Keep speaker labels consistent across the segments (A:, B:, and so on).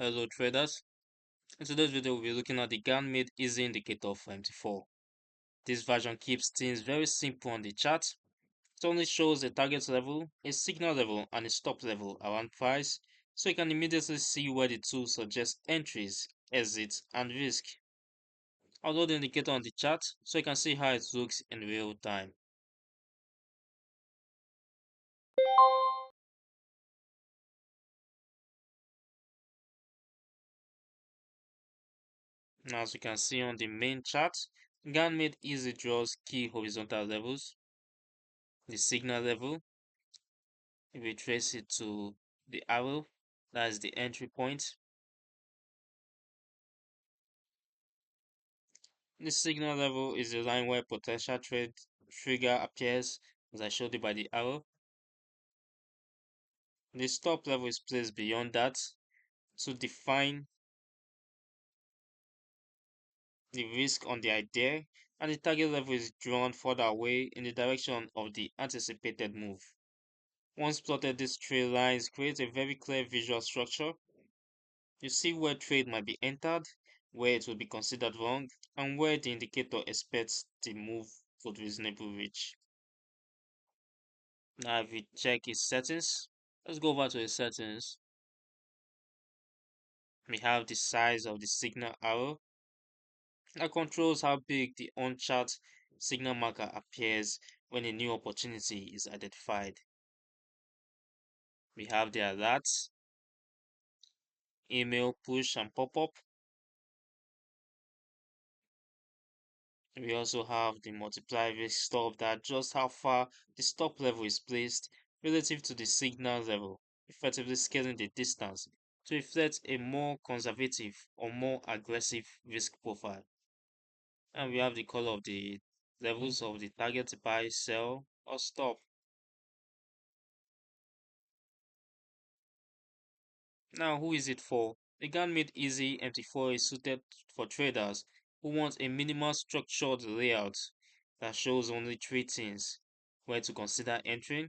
A: Hello traders. In today's video we'll be looking at the Gann Made Easy Indicator for MT4. This version keeps things very simple on the chart. It only shows a target level, a signal level and a stop level around price, so you can immediately see where the tool suggests entries, exits and risk. I'll load the indicator on the chart so you can see how it looks in real time. Now, as you can see on the main chart, Gann Made Easy draws key horizontal levels, the signal level. If we trace it to the arrow, that is the entry point. The signal level is the line where potential trade trigger appears, as I showed you by the arrow. The stop level is placed beyond that to define the risk on the idea, and the target level is drawn further away in the direction of the anticipated move. Once plotted, these three lines create a very clear visual structure. You see where trade might be entered, where it will be considered wrong, and where the indicator expects the move could reasonably reach. Now, if we check its settings, let's go over to its settings. We have the size of the signal arrow that controls how big the on-chart signal marker appears when a new opportunity is identified. We have the alerts, email, push, and pop-up. We also have the multiplier risk stop that adjusts how far the stop level is placed relative to the signal level, effectively scaling the distance to reflect a more conservative or more aggressive risk profile. And we have the color of the levels of the target buy, sell, or stop. Now, who is it for? The Gann Made Easy MT4 is suited for traders who want a minimal structured layout that shows only three things: where to consider entering,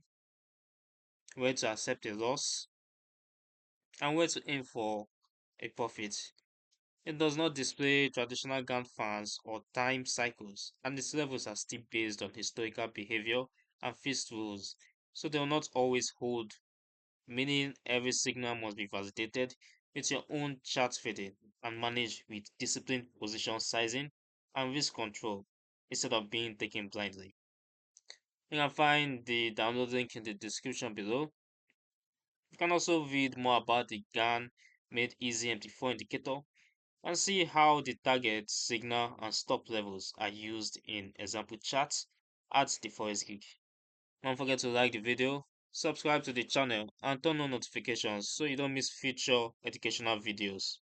A: where to accept a loss, and where to aim for a profit. It does not display traditional Gann fans or time cycles, and its levels are still based on historical behavior and fixed rules, so they will not always hold, meaning every signal must be validated with your own chart fitting and managed with disciplined position sizing and risk control instead of being taken blindly. You can find the download link in the description below. You can also read more about the Gann Made Easy MT4 indicator and see how the target, signal, and stop levels are used in example charts at the Forex Geek. Don't forget to like the video, subscribe to the channel, and turn on notifications so you don't miss future educational videos.